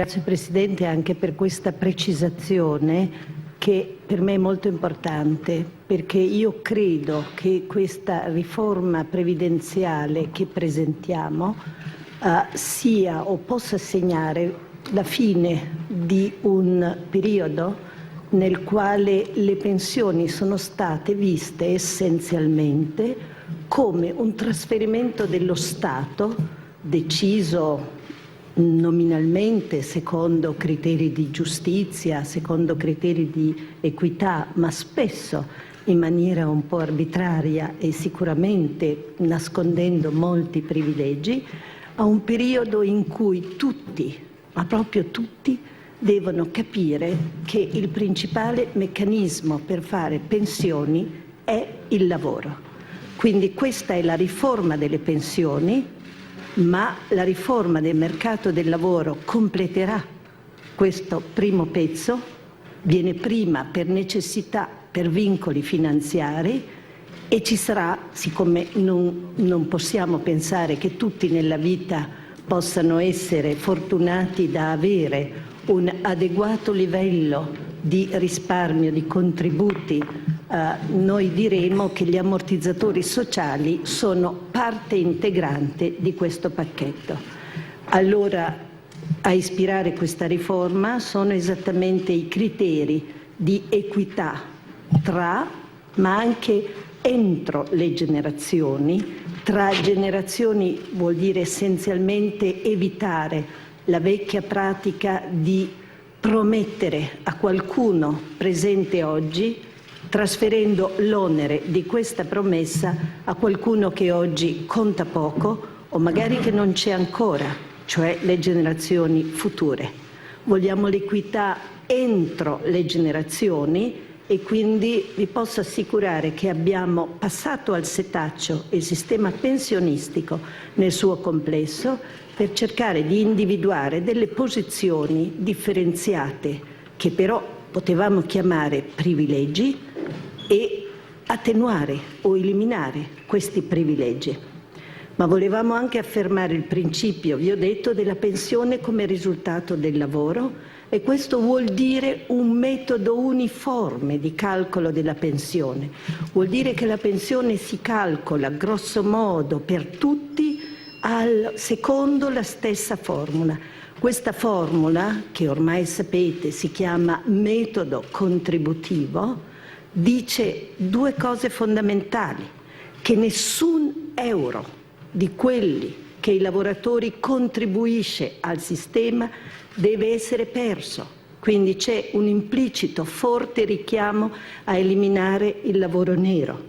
Grazie Presidente anche per questa precisazione che per me è molto importante, perché io credo che questa riforma previdenziale che presentiamo sia o possa segnare la fine di un periodo nel quale le pensioni sono state viste essenzialmente come un trasferimento dello Stato deciso nominalmente secondo criteri di giustizia, secondo criteri di equità, ma spesso in maniera un po' arbitraria e sicuramente nascondendo molti privilegi, a un periodo in cui tutti, ma proprio tutti, devono capire che il principale meccanismo per fare pensioni è il lavoro. Quindi questa è la riforma delle pensioni, ma la riforma del mercato del lavoro completerà questo primo pezzo, viene prima per necessità, per vincoli finanziari, e ci sarà, siccome non possiamo pensare che tutti nella vita possano essere fortunati da avere un adeguato livello di risparmio, di contributi, noi diremo che gli ammortizzatori sociali sono parte integrante di questo pacchetto. Allora, a ispirare questa riforma sono esattamente i criteri di equità tra, ma anche entro le generazioni. Tra generazioni vuol dire essenzialmente evitare la vecchia pratica di promettere a qualcuno presente oggi, trasferendo l'onere di questa promessa a qualcuno che oggi conta poco o magari che non c'è ancora, cioè le generazioni future. Vogliamo l'equità entro le generazioni e quindi vi posso assicurare che abbiamo passato al setaccio il sistema pensionistico nel suo complesso per cercare di individuare delle posizioni differenziate che però potevamo chiamare privilegi e attenuare o eliminare questi privilegi. Ma volevamo anche affermare il principio, vi ho detto, della pensione come risultato del lavoro, e questo vuol dire un metodo uniforme di calcolo della pensione. Vuol dire che la pensione si calcola grosso modo per tutti secondo la stessa formula. Questa formula, che ormai sapete si chiama metodo contributivo, dice due cose fondamentali: che nessun euro di quelli che i lavoratori contribuisce al sistema deve essere perso. Quindi c'è un implicito forte richiamo a eliminare il lavoro nero,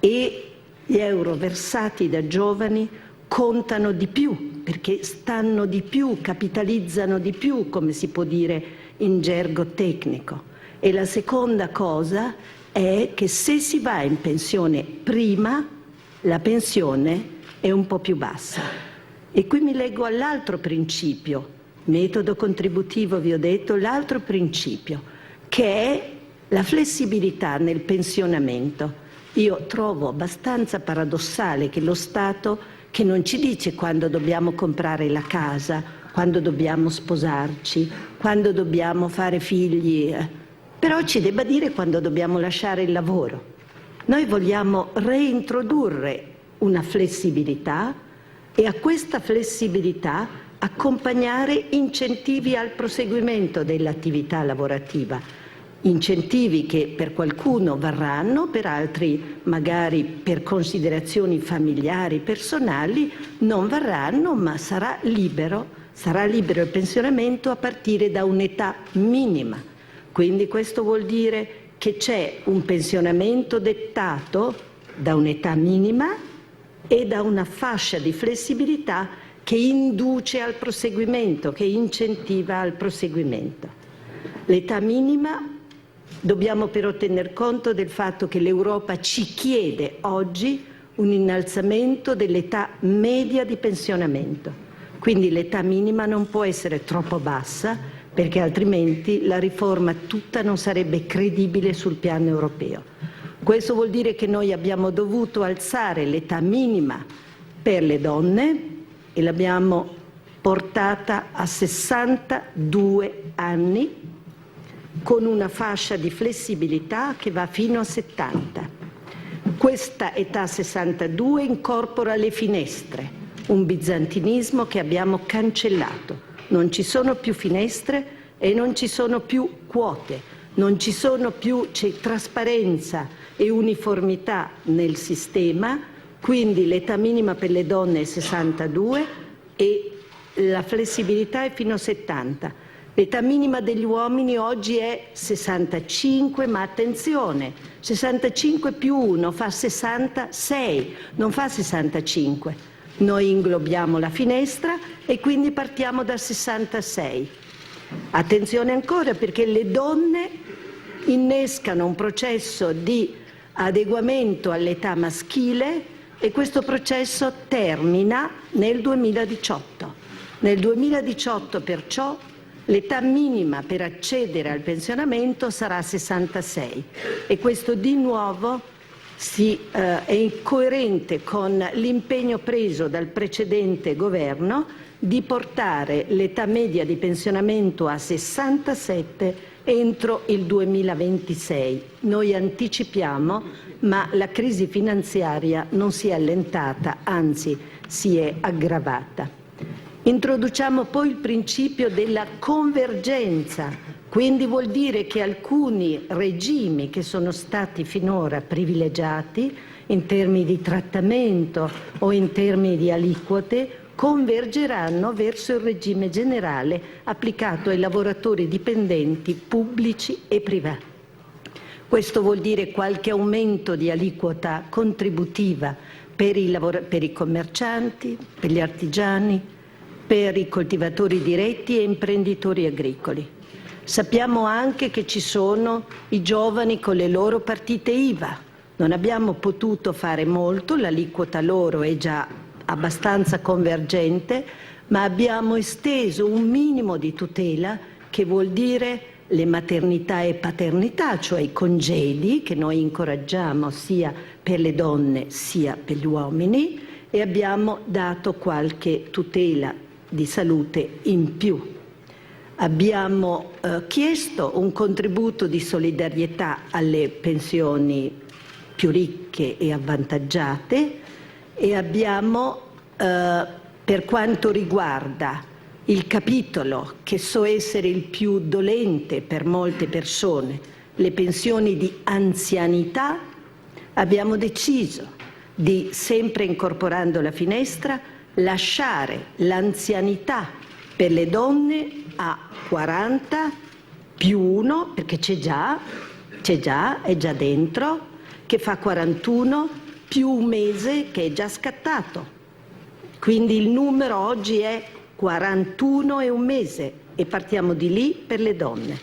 e gli euro versati da giovani contano di più perché stanno di più, capitalizzano di più, come si può dire in gergo tecnico. E la seconda cosa è che se si va in pensione prima, la pensione è un po' più bassa. E qui mi leggo all'altro principio, metodo contributivo, vi ho detto, l'altro principio, che è la flessibilità nel pensionamento. Io trovo abbastanza paradossale che lo Stato, che non ci dice quando dobbiamo comprare la casa, quando dobbiamo sposarci, quando dobbiamo fare figli, però ci debba dire quando dobbiamo lasciare il lavoro. Noi vogliamo reintrodurre una flessibilità e a questa flessibilità accompagnare incentivi al proseguimento dell'attività lavorativa. Incentivi che per qualcuno varranno, per altri magari per considerazioni familiari, personali, non varranno, ma sarà libero il pensionamento a partire da un'età minima. Quindi questo vuol dire che c'è un pensionamento dettato da un'età minima e da una fascia di flessibilità che induce al proseguimento, che incentiva al proseguimento. L'età minima, dobbiamo però tener conto del fatto che l'Europa ci chiede oggi un innalzamento dell'età media di pensionamento. Quindi l'età minima non può essere troppo bassa, perché altrimenti la riforma tutta non sarebbe credibile sul piano europeo. Questo vuol dire che noi abbiamo dovuto alzare l'età minima per le donne e l'abbiamo portata a 62 anni, con una fascia di flessibilità che va fino a 70. Questa età 62 incorpora le finestre, un bizantinismo che abbiamo cancellato. Non ci sono più finestre e non ci sono più quote, non ci sono più, c'è trasparenza e uniformità nel sistema, quindi l'età minima per le donne è 62 e la flessibilità è fino a 70. L'età minima degli uomini oggi è 65, ma attenzione, 65 più 1 fa 66, non fa 65. Noi inglobiamo la finestra e quindi partiamo da 66. Attenzione ancora, perché le donne innescano un processo di adeguamento all'età maschile e questo processo termina nel 2018. Nel 2018 perciò l'età minima per accedere al pensionamento sarà 66 e questo di nuovo è coerente con l'impegno preso dal precedente governo di portare l'età media di pensionamento a 67 entro il 2026. Noi anticipiamo, ma la crisi finanziaria non si è allentata, anzi si è aggravata. Introduciamo poi il principio della convergenza, quindi vuol dire che alcuni regimi che sono stati finora privilegiati in termini di trattamento o in termini di aliquote convergeranno verso il regime generale applicato ai lavoratori dipendenti pubblici e privati. Questo vuol dire qualche aumento di aliquota contributiva per i commercianti, per gli artigiani, per i coltivatori diretti e imprenditori agricoli. Sappiamo anche che ci sono i giovani con le loro partite IVA. Non abbiamo potuto fare molto, l'aliquota loro è già abbastanza convergente, ma abbiamo esteso un minimo di tutela che vuol dire le maternità e paternità, cioè i congedi che noi incoraggiamo sia per le donne sia per gli uomini, e abbiamo dato qualche tutela di salute in più. Abbiamo chiesto un contributo di solidarietà alle pensioni più ricche e avvantaggiate e abbiamo, per quanto riguarda il capitolo che so essere il più dolente per molte persone, le pensioni di anzianità, abbiamo deciso di, sempre incorporando la finestra, lasciare l'anzianità per le donne a 40 più 1, perché c'è già, è già dentro, che fa 41 più un mese che è già scattato. Quindi il numero oggi è 41 e un mese e partiamo di lì per le donne.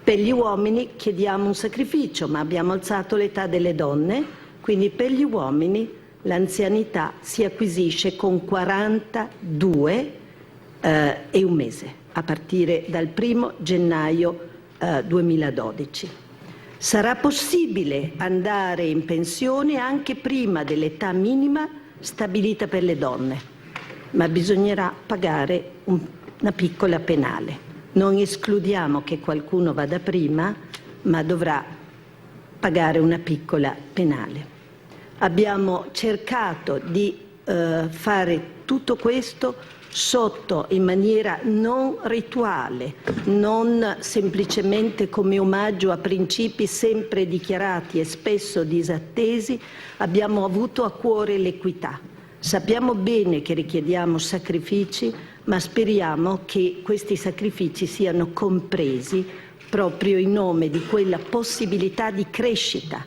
Per gli uomini chiediamo un sacrificio, ma abbiamo alzato l'età delle donne, quindi per gli uomini l'anzianità si acquisisce con 42 e un mese, a partire dal 1° gennaio 2012. Sarà possibile andare in pensione anche prima dell'età minima stabilita per le donne, ma bisognerà pagare una piccola penale. Non escludiamo che qualcuno vada prima, ma dovrà pagare una piccola penale. Abbiamo cercato di fare tutto questo in maniera non rituale, non semplicemente come omaggio a principi sempre dichiarati e spesso disattesi. Abbiamo avuto a cuore l'equità. Sappiamo bene che richiediamo sacrifici, ma speriamo che questi sacrifici siano compresi proprio in nome di quella possibilità di crescita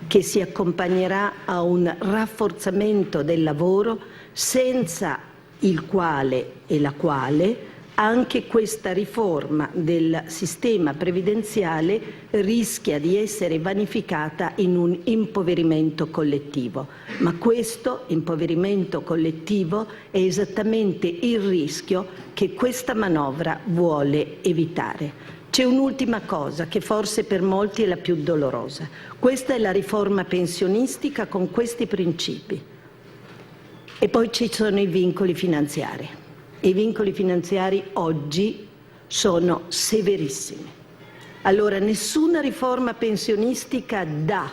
che si accompagnerà a un rafforzamento del lavoro, senza il quale e la quale anche questa riforma del sistema previdenziale rischia di essere vanificata in un impoverimento collettivo. Ma questo impoverimento collettivo è esattamente il rischio che questa manovra vuole evitare. C'è un'ultima cosa che forse per molti è la più dolorosa. Questa è la riforma pensionistica con questi principi. E poi ci sono i vincoli finanziari. e i vincoli finanziari oggi sono severissimi. Allora nessuna riforma pensionistica dà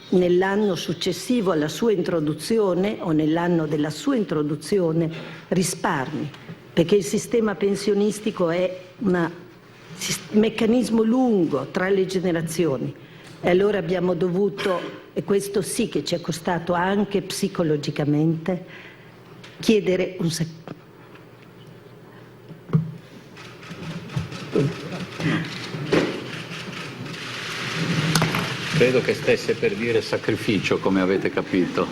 nell'anno successivo alla sua introduzione o nell'anno della sua introduzione risparmi, perché il sistema pensionistico è un meccanismo lungo tra le generazioni. E allora abbiamo dovuto, e questo sì che ci è costato anche psicologicamente, chiedere un Credo che stesse per dire sacrificio, come avete capito.